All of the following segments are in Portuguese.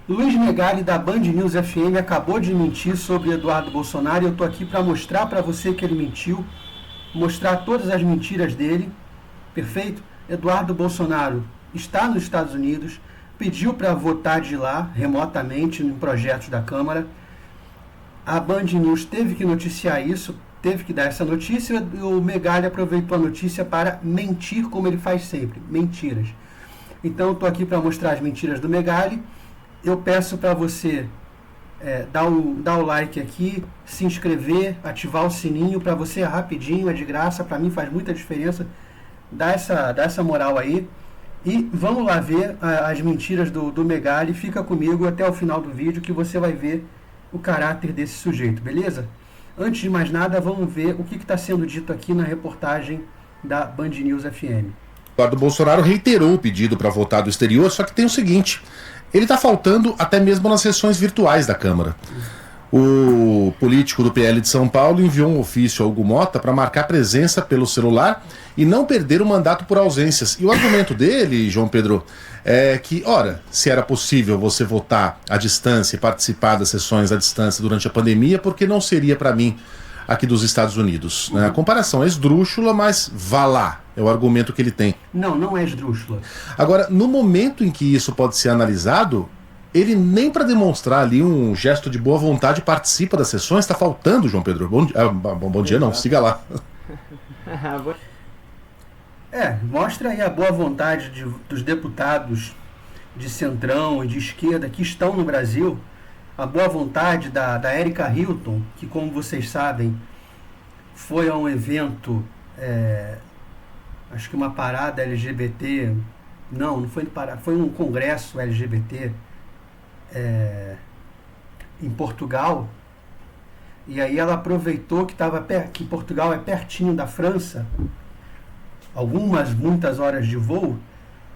Luiz Megali, da Band News FM, acabou de mentir sobre Eduardo Bolsonaro e eu estou aqui para mostrar para você que ele mentiu, mostrar todas as mentiras dele, perfeito? Eduardo Bolsonaro está nos Estados Unidos, pediu para votar de lá, remotamente, em projetos da Câmara. A Band News teve que noticiar isso, teve que dar essa notícia, e o Megali aproveitou a notícia para mentir, como ele faz sempre, mentiras. Então, eu estou aqui para mostrar as mentiras do Megali. Eu peço para você dar o like aqui, se inscrever, ativar o sininho. Para você é rapidinho, é de graça, para mim faz muita diferença. Dá essa moral aí. E vamos lá ver as mentiras do Megali. Fica comigo até o final do vídeo que você vai ver o caráter desse sujeito, beleza? Antes de mais nada, vamos ver o que está sendo dito aqui na reportagem da Band News FM. Eduardo Bolsonaro reiterou o pedido para votar do exterior, só que tem o seguinte: ele está faltando até mesmo nas sessões virtuais da Câmara. O político do PL de São Paulo enviou um ofício ao Hugo Mota para marcar presença pelo celular e não perder o mandato por ausências. E o argumento dele, João Pedro, é que, ora, se era possível você votar à distância e participar das sessões à distância durante a pandemia, por que não seria para mim aqui dos Estados Unidos? A comparação é esdrúxula, mas vá lá, é o argumento que ele tem. Não é esdrúxula. Agora, no momento em que isso pode ser analisado, ele nem para demonstrar ali um gesto de boa vontade participa das sessões. Está faltando, João Pedro. Bom dia não, siga lá. Mostra aí a boa vontade dos deputados de centrão e de esquerda que estão no Brasil, a boa vontade da Erika Hilton, que, como vocês sabem, foi a um evento, acho que uma parada LGBT, não foi parada, foi um congresso LGBT em Portugal, e aí ela aproveitou que Portugal é pertinho da França, muitas horas de voo,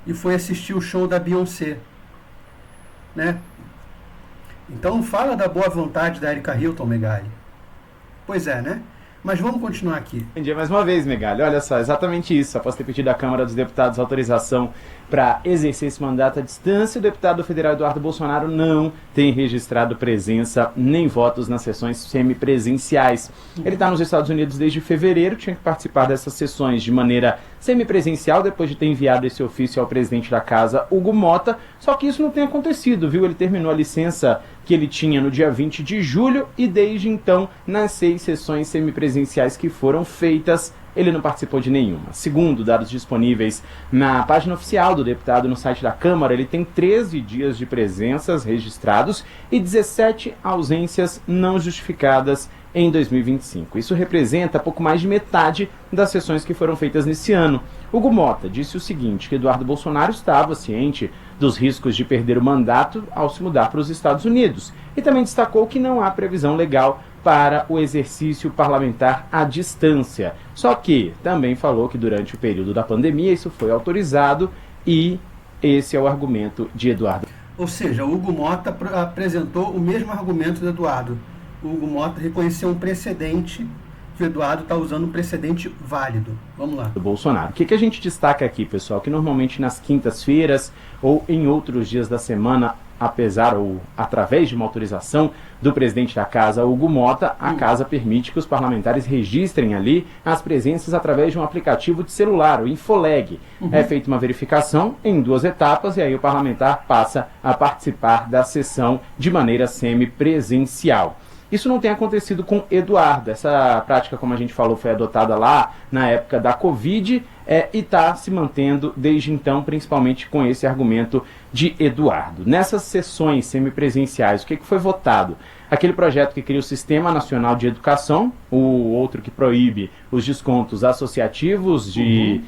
e foi assistir o show da Beyoncé, né? Então fala da boa vontade da Erika Hilton, Megali. Pois é, né? Mas vamos continuar aqui. Bom dia mais uma vez, Megali. Olha só, exatamente isso. Após ter pedido à Câmara dos Deputados autorização para exercer esse mandato à distância, o deputado federal Eduardo Bolsonaro não tem registrado presença nem votos nas sessões semipresenciais. Ele está nos Estados Unidos desde fevereiro, tinha que participar dessas sessões de maneira semipresencial, depois de ter enviado esse ofício ao presidente da casa, Hugo Mota, só que isso não tem acontecido, viu? Ele terminou a licença que ele tinha no dia 20 de julho e desde então, nas 6 sessões semipresenciais que foram feitas, ele não participou de nenhuma. Segundo dados disponíveis na página oficial do deputado no site da Câmara, ele tem 13 dias de presenças registrados e 17 ausências não justificadas em 2025. Isso representa pouco mais de metade das sessões que foram feitas nesse ano. Hugo Mota disse o seguinte, que Eduardo Bolsonaro estava ciente dos riscos de perder o mandato ao se mudar para os Estados Unidos e também destacou que não há previsão legal para o exercício parlamentar à distância. Só que também falou que durante o período da pandemia isso foi autorizado e esse é o argumento de Eduardo. Ou seja, o Hugo Mota apresentou o mesmo argumento do Eduardo. O Hugo Mota reconheceu um precedente, que o Eduardo está usando um precedente válido. Vamos lá. Do Bolsonaro. O que a gente destaca aqui, pessoal? Que normalmente nas quintas-feiras ou em outros dias da semana, apesar ou através de uma autorização do presidente da casa, Hugo Mota, a casa permite que os parlamentares registrem ali as presenças através de um aplicativo de celular, o Infoleg. É feita uma verificação em 2 etapas e aí o parlamentar passa a participar da sessão de maneira semipresencial. Isso não tem acontecido com Eduardo. Essa prática, como a gente falou, foi adotada lá na época da Covid e está se mantendo desde então, principalmente com esse argumento de Eduardo. Nessas sessões semipresenciais, o que foi votado? Aquele projeto que cria o Sistema Nacional de Educação, o outro que proíbe os descontos associativos de...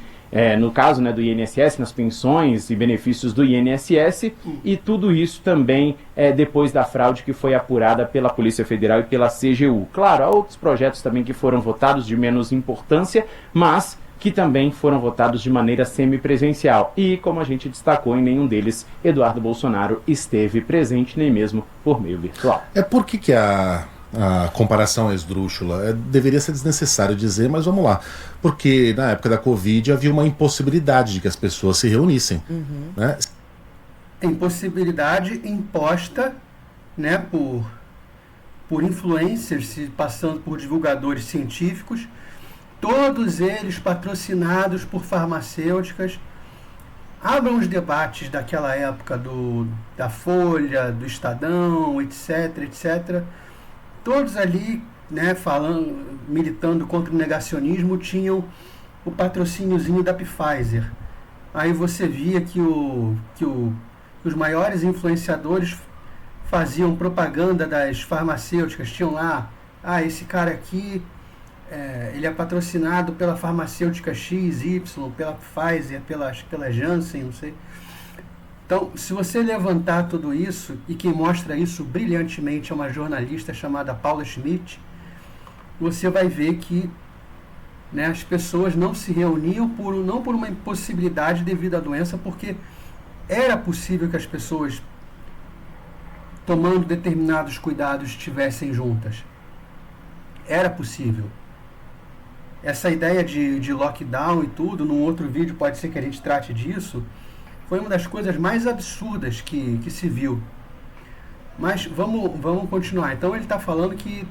no caso, né, do INSS, nas pensões e benefícios do INSS, e tudo isso também depois da fraude que foi apurada pela Polícia Federal e pela CGU. Claro, há outros projetos também que foram votados de menos importância, mas que também foram votados de maneira semipresencial. E, como a gente destacou, em nenhum deles Eduardo Bolsonaro esteve presente, nem mesmo por meio virtual. Por que a comparação é esdrúxula? Deveria ser desnecessário dizer, mas vamos lá. Porque na época da Covid havia uma impossibilidade de que as pessoas se reunissem. Né? impossibilidade imposta, né, por influencers, passando por divulgadores científicos, todos eles patrocinados por farmacêuticas. Abram os debates daquela época da Folha, do Estadão, etc, etc. Todos ali, né, militando contra o negacionismo, tinham o patrocíniozinho da Pfizer. Aí você via que os maiores influenciadores faziam propaganda das farmacêuticas. Tinham lá, esse cara aqui, ele é patrocinado pela farmacêutica XY, pela Pfizer, pela Janssen, não sei. Então, se você levantar tudo isso, e quem mostra isso brilhantemente é uma jornalista chamada Paula Schmidt, você vai ver que, né, as pessoas não se reuniam não por uma impossibilidade devido à doença, porque era possível que as pessoas, tomando determinados cuidados, estivessem juntas. Era possível. Essa ideia de lockdown e tudo, num outro vídeo pode ser que a gente trate disso, foi uma das coisas mais absurdas que se viu. Mas vamos continuar. Então ele está falando que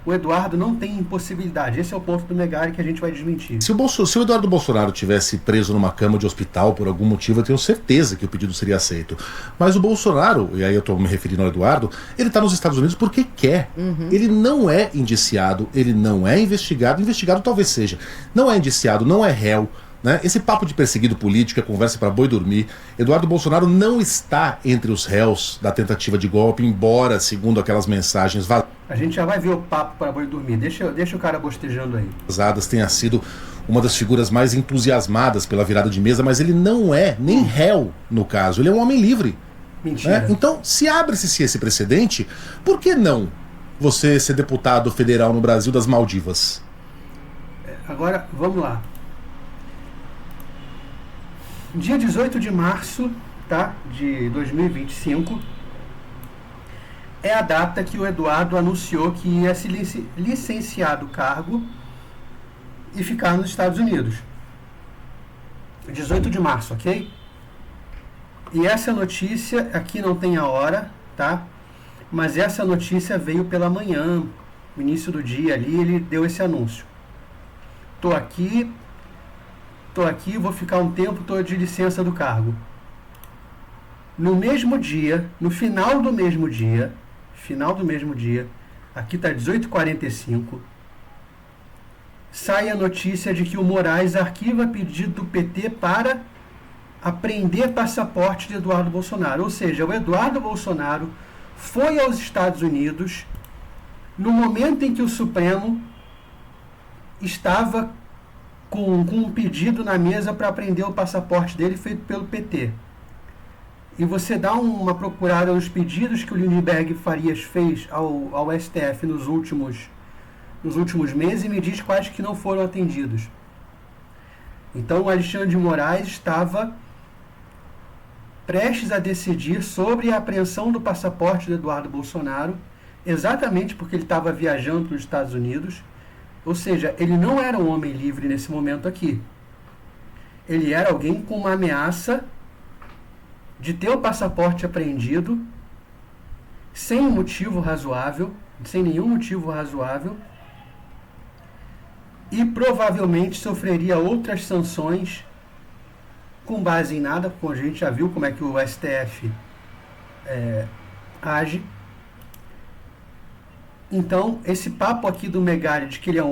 o Eduardo não tem impossibilidade. Esse é o ponto do Megali que a gente vai desmentir. Se o Eduardo Bolsonaro tivesse preso numa cama de hospital por algum motivo, eu tenho certeza que o pedido seria aceito. Mas o Bolsonaro, e aí eu estou me referindo ao Eduardo, ele está nos Estados Unidos porque quer. Ele não é indiciado, ele não é investigado talvez seja. Não é indiciado, não é réu. Né? Esse papo de perseguido político é conversa para boi dormir. Eduardo Bolsonaro não está entre os réus da tentativa de golpe, embora, segundo aquelas mensagens A gente já vai ver o papo para boi dormir. Deixa o cara bostejando aí. vazadas, tenha sido uma das figuras mais entusiasmadas pela virada de mesa, mas ele não é nem réu no caso. Ele é um homem livre. Mentira. Né? Então, se abre-se esse precedente, por que não você ser deputado federal no Brasil das Maldivas? Agora, vamos lá. Dia 18 de março, tá, de 2025, é a data que o Eduardo anunciou que ia se licenciar do cargo e ficar nos Estados Unidos. 18 de março, ok? E essa notícia, aqui não tem a hora, tá? Mas essa notícia veio pela manhã, no início do dia ali, ele deu esse anúncio. Tô aqui, vou ficar um tempo, tô de licença do cargo. No mesmo dia, no final do mesmo dia, aqui tá 18h45, sai a notícia de que o Moraes arquiva pedido do PT para apreender passaporte de Eduardo Bolsonaro. Ou seja, o Eduardo Bolsonaro foi aos Estados Unidos no momento em que o Supremo estava com um pedido na mesa para apreender o passaporte dele feito pelo PT. E você dá uma procurada nos pedidos que o Lindenberg Farias fez ao STF nos últimos meses e me diz quais que não foram atendidos. Então o Alexandre de Moraes estava prestes a decidir sobre a apreensão do passaporte do Eduardo Bolsonaro, exatamente porque ele estava viajando para os Estados Unidos. Ou seja, ele não era um homem livre nesse momento aqui. Ele era alguém com uma ameaça de ter o passaporte apreendido sem nenhum motivo razoável, e provavelmente sofreria outras sanções com base em nada, porque a gente já viu como é que o STF age. Então, esse papo aqui do Megali de que ele era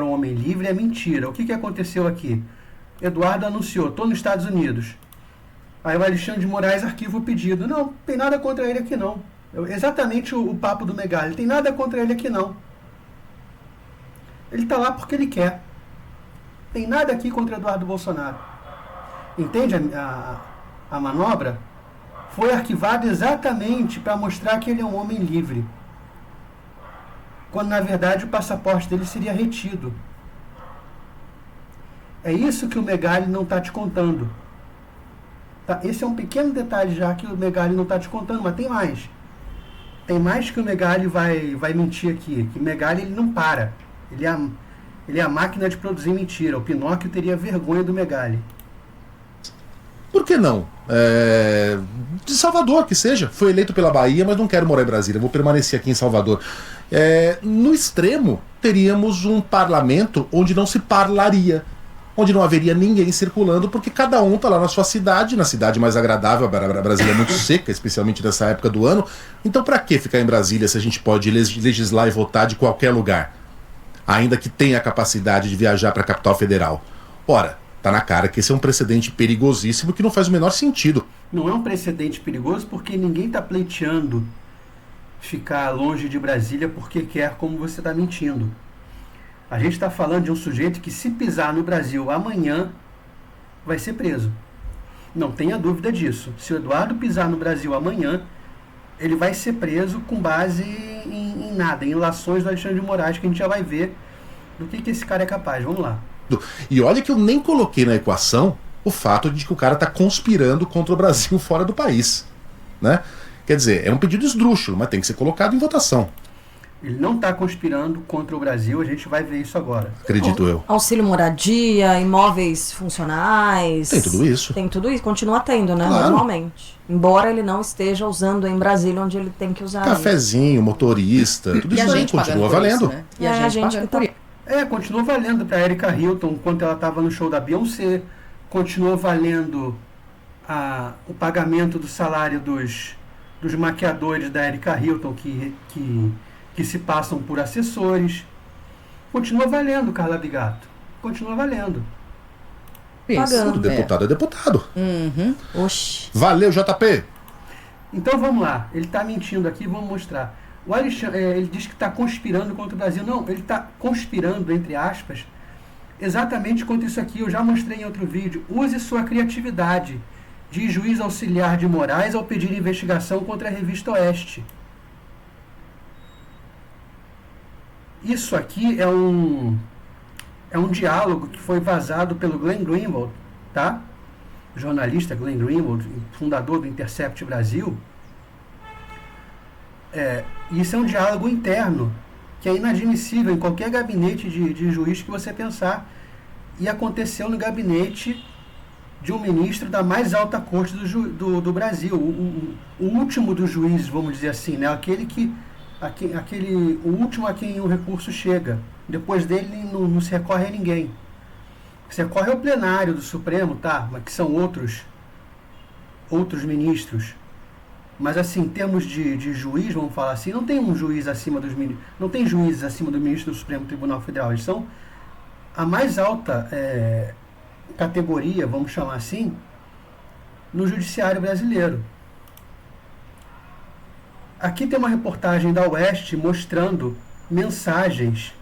um homem livre é mentira. O que aconteceu aqui? Eduardo anunciou, estou nos Estados Unidos. Aí o Alexandre de Moraes arquiva o pedido. Não, tem nada contra ele aqui não. Exatamente o papo do Megali. Tem nada contra ele aqui não. Ele está lá porque ele quer. Tem nada aqui contra Eduardo Bolsonaro. Entende a manobra? Foi arquivado exatamente para mostrar que ele é um homem livre. Quando na verdade o passaporte dele seria retido. É isso que o Megali não está te contando. Tá? Esse é um pequeno detalhe já que o Megali não está te contando, mas tem mais. Tem mais que o Megali vai mentir aqui. Que o Megali ele não para. Ele é a máquina de produzir mentira. O Pinóquio teria vergonha do Megali. Por que não? de Salvador, que seja. Foi eleito pela Bahia, mas não quero morar em Brasília, vou permanecer aqui em Salvador. No extremo, teríamos um parlamento onde não se parlaria, onde não haveria ninguém circulando, porque cada um está lá na sua cidade, na cidade mais agradável. A Brasília é muito seca, especialmente nessa época do ano. Então, para que ficar em Brasília se a gente pode legislar e votar de qualquer lugar, ainda que tenha a capacidade de viajar para a capital federal? Ora, tá na cara que esse é um precedente perigosíssimo que não faz o menor sentido. Não é um precedente perigoso porque ninguém está pleiteando ficar longe de Brasília porque quer, como você está mentindo. A gente está falando de um sujeito que, se pisar no Brasil amanhã, vai ser preso. Não tenha dúvida disso. Se o Eduardo pisar no Brasil amanhã, ele vai ser preso com base em nada, em ilações do Alexandre de Moraes, que a gente já vai ver do que esse cara é capaz. Vamos lá. E olha que eu nem coloquei na equação o fato de que o cara está conspirando contra o Brasil fora do país, né? Quer dizer, é um pedido esdrúxulo, mas tem que ser colocado em votação. Ele não está conspirando contra o Brasil, a gente vai ver isso agora. Acredito eu. Auxílio moradia, imóveis funcionais. Tem tudo isso. Tem tudo isso, continua tendo, né? Claro. Normalmente. Embora ele não esteja usando em Brasília onde ele tem que usar. Cafezinho, motorista, tudo isso aí continua valendo. Isso, né? E a gente pagando por isso. Continua valendo para Erika Hilton enquanto ela estava no show da Beyoncé. Continua valendo o pagamento do salário dos maquiadores da Erika Hilton que se passam por assessores. Continua valendo, Carla Bigato. Continua valendo. Pagando. Deputado é deputado. Uhum. Oxi. Valeu, JP. Então vamos lá. Ele está mentindo aqui, vamos mostrar. O Alexandre, ele diz que está conspirando contra o Brasil. Não, ele está conspirando, entre aspas, exatamente contra isso aqui. Eu já mostrei em outro vídeo. Use sua criatividade de juiz auxiliar de Moraes ao pedir investigação contra a Revista Oeste. Isso aqui é um diálogo que foi vazado pelo Glenn Greenwald, tá? O jornalista Glenn Greenwald, fundador do Intercept Brasil. Isso é um diálogo interno que é inadmissível em qualquer gabinete de juiz que você pensar. E aconteceu no gabinete de um ministro da mais alta corte do Brasil. O último dos juízes, vamos dizer assim, né? O último a quem o recurso chega. Depois dele não se recorre a ninguém. Se recorre ao plenário do Supremo, tá? Mas que são outros ministros. Mas assim, em termos de juiz, vamos falar assim, não tem um juiz acima dos ministros, não tem juízes acima do ministro do Supremo Tribunal Federal. Eles são a mais alta categoria, vamos chamar assim, no judiciário brasileiro. Aqui tem uma reportagem da Oeste mostrando mensagens,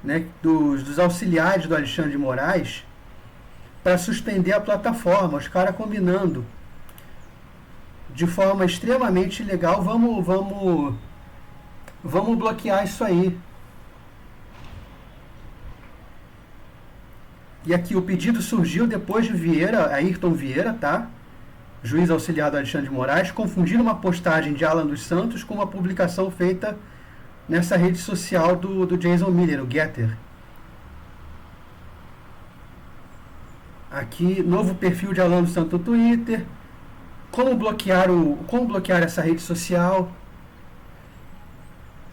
né, dos auxiliares do Alexandre de Moraes para suspender a plataforma, os caras combinando de forma extremamente ilegal, vamos bloquear isso aí. E aqui o pedido surgiu depois de Ayrton Vieira, tá? Juiz auxiliar do Alexandre de Moraes, confundir uma postagem de Alan dos Santos com uma publicação feita nessa rede social do Jason Miller, o Getter. Aqui, novo perfil de Alan dos Santos no Twitter. Como bloquear essa rede social?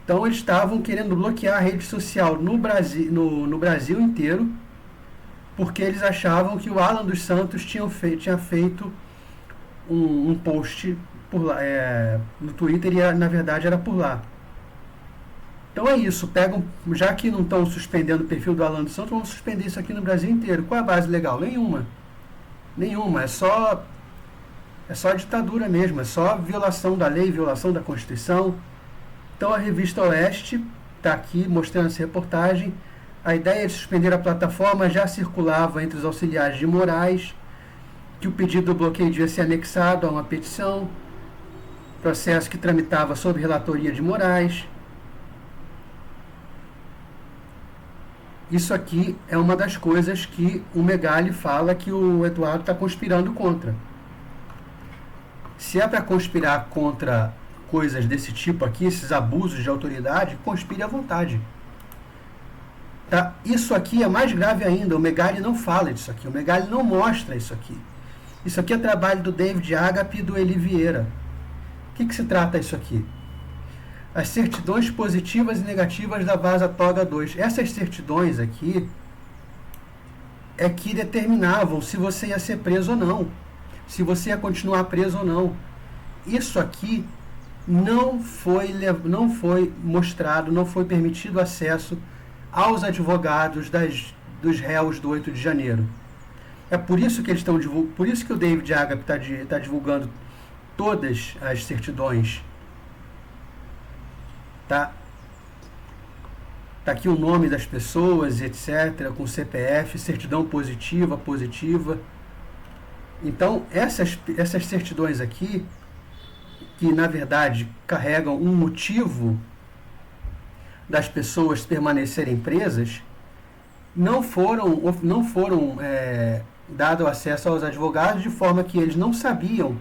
Então eles estavam querendo bloquear a rede social no Brasil inteiro, porque eles achavam que o Alan dos Santos tinha feito um post por lá, no Twitter, e na verdade era por lá. Então é isso, já que não estão suspendendo o perfil do Alan dos Santos, vamos suspender isso aqui no Brasil inteiro. Qual é a base legal? Nenhuma, é só ditadura mesmo, é só violação da lei, violação da Constituição. Então a Revista Oeste está aqui mostrando essa reportagem. A ideia de suspender a plataforma já circulava entre os auxiliares de Moraes, que o pedido do bloqueio devia ser anexado a uma petição, processo que tramitava sob relatoria de Moraes. Isso aqui é uma das coisas que o Megali fala que o Eduardo está conspirando contra. Se é para conspirar contra coisas desse tipo aqui, esses abusos de autoridade, conspire à vontade. Tá? Isso aqui é mais grave ainda, o Megali não fala disso aqui, o Megali não mostra isso aqui. Isso aqui é trabalho do David Agape e do Eli Vieira. O que se trata isso aqui? As certidões positivas e negativas da Vaza Toga 2. Essas certidões aqui é que determinavam se você ia ser preso ou não, se você ia continuar preso ou não. Isso aqui não foi mostrado, não foi permitido acesso aos advogados dos réus do 8 de janeiro. É por isso que eles estão por isso que o David Agape está divulgando todas as certidões. Tá aqui o nome das pessoas, etc., com CPF, certidão positiva. Então, essas certidões aqui, que na verdade carregam um motivo das pessoas permanecerem presas, não foram dado acesso aos advogados, de forma que eles não sabiam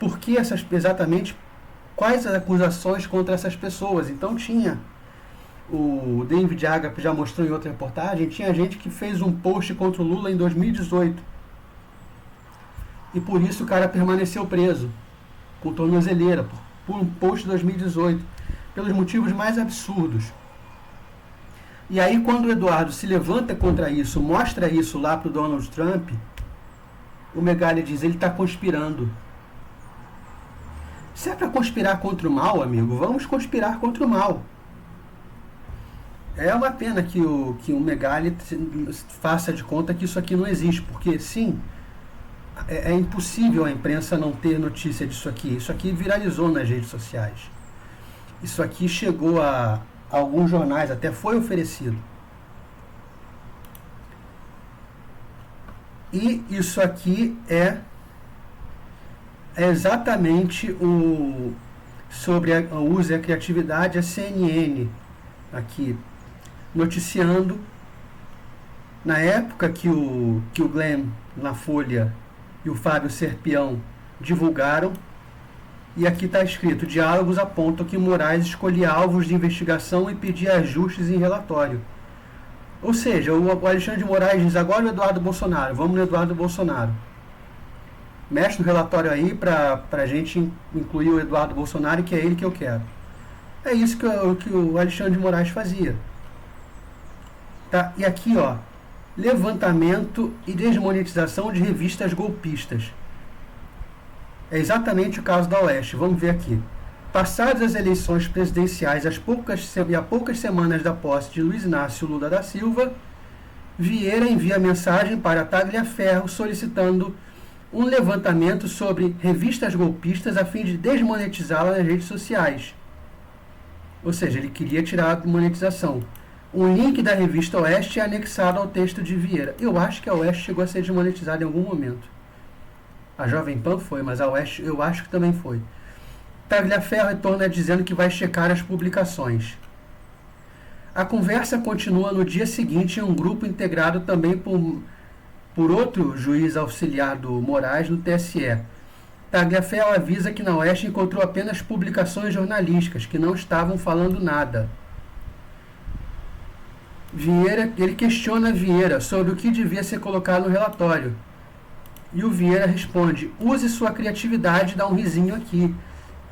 por que exatamente quais as acusações contra essas pessoas. Então o David Agape já mostrou em outra reportagem, tinha gente que fez um post contra o Lula em 2018 e por isso o cara permaneceu preso com tornozeleira, por um post de 2018, pelos motivos mais absurdos. E aí, quando o Eduardo se levanta contra isso, mostra isso lá para o Donald Trump, o Megali diz, ele está conspirando. Se é para conspirar contra o mal, amigo, vamos conspirar contra o mal. É uma pena que o Megali faça de conta que isso aqui não existe, porque sim, é impossível a imprensa não ter notícia disso aqui. Isso aqui viralizou nas redes sociais. Isso aqui chegou a alguns jornais, até foi oferecido. E isso aqui é exatamente sobre o uso e a criatividade, a CNN aqui noticiando na época que o Glenn na Folha e o Fábio Serpião divulgaram. E aqui está escrito: diálogos apontam que Moraes escolhia alvos de investigação e pedia ajustes em relatório. Ou seja, o Alexandre de Moraes diz, agora o Eduardo Bolsonaro, vamos no Eduardo Bolsonaro. Mexe no relatório aí para a gente incluir o Eduardo Bolsonaro, que é ele que eu quero. É isso que o Alexandre de Moraes fazia. Tá? E aqui, ó, levantamento e desmonetização de revistas golpistas. É exatamente o caso da Oeste. Vamos ver aqui. Passadas as eleições presidenciais a poucas semanas da posse de Luiz Inácio Lula da Silva, Vieira envia mensagem para Tagliaferro solicitando um levantamento sobre revistas golpistas a fim de desmonetizá-las nas redes sociais. Ou seja, ele queria tirar a monetização. Um link da revista Oeste é anexado ao texto de Vieira. Eu acho que a Oeste chegou a ser desmonetizada em algum momento. A Jovem Pan foi, mas a Oeste eu acho que também foi. Tagliaferro retorna dizendo que vai checar as publicações. A conversa continua no dia seguinte em um grupo integrado também por outro juiz auxiliar do Moraes no TSE. Tagliaferro avisa que na Oeste encontrou apenas publicações jornalísticas, que não estavam falando nada. Ele questiona Vieira sobre o que devia ser colocado no relatório. E o Vieira responde: use sua criatividade e dá um risinho aqui.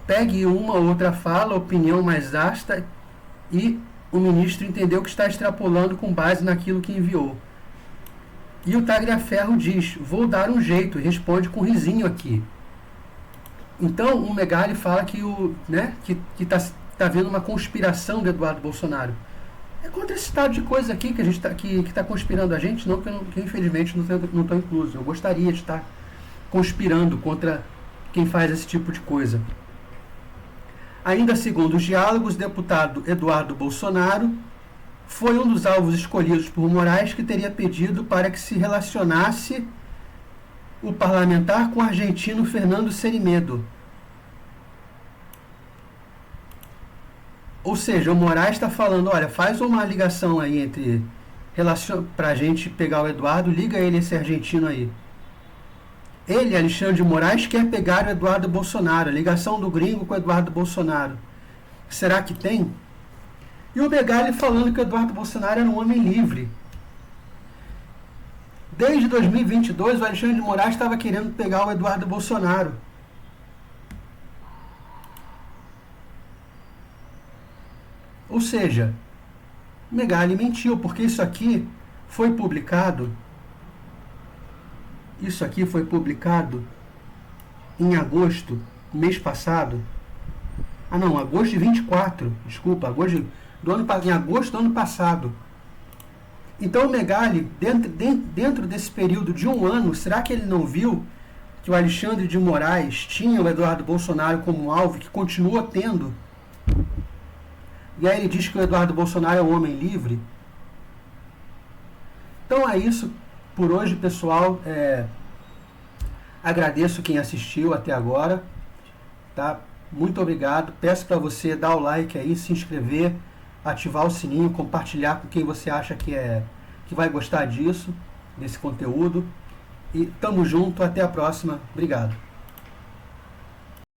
Pegue uma ou outra fala, opinião mais ácida, e o ministro entendeu que está extrapolando com base naquilo que enviou. E o Tagliaferro diz: vou dar um jeito, e responde com risinho aqui. Então o Megali fala que está havendo uma conspiração do Eduardo Bolsonaro. É contra esse estado de coisa aqui que a gente que está conspirando a gente, não que eu infelizmente não estou incluso. Eu gostaria de estar conspirando contra quem faz esse tipo de coisa. Ainda segundo os diálogos, o deputado Eduardo Bolsonaro foi um dos alvos escolhidos por Moraes, que teria pedido para que se relacionasse o parlamentar com o argentino Fernando Serimedo. Ou seja, o Moraes está falando, olha, faz uma ligação aí para a gente pegar o Eduardo, liga ele esse argentino aí. Ele, Alexandre de Moraes, quer pegar o Eduardo Bolsonaro, a ligação do gringo com o Eduardo Bolsonaro. Será que tem? E o Megali falando que o Eduardo Bolsonaro era um homem livre. Desde 2022, o Alexandre de Moraes estava querendo pegar o Eduardo Bolsonaro. Ou seja, Megali mentiu, porque isso aqui foi publicado em agosto, mês passado. Ah não, agosto de 24, desculpa, em agosto do ano passado. Então o Megali, dentro desse período de um ano, será que ele não viu que o Alexandre de Moraes tinha o Eduardo Bolsonaro como alvo, que continua tendo? E aí ele diz que o Eduardo Bolsonaro é um homem livre? Então é isso por hoje, pessoal. Agradeço quem assistiu até agora, tá? Muito obrigado. Peço para você dar o like aí, se inscrever, ativar o sininho, compartilhar com quem você acha que vai gostar desse conteúdo. E tamo junto, até a próxima. Obrigado.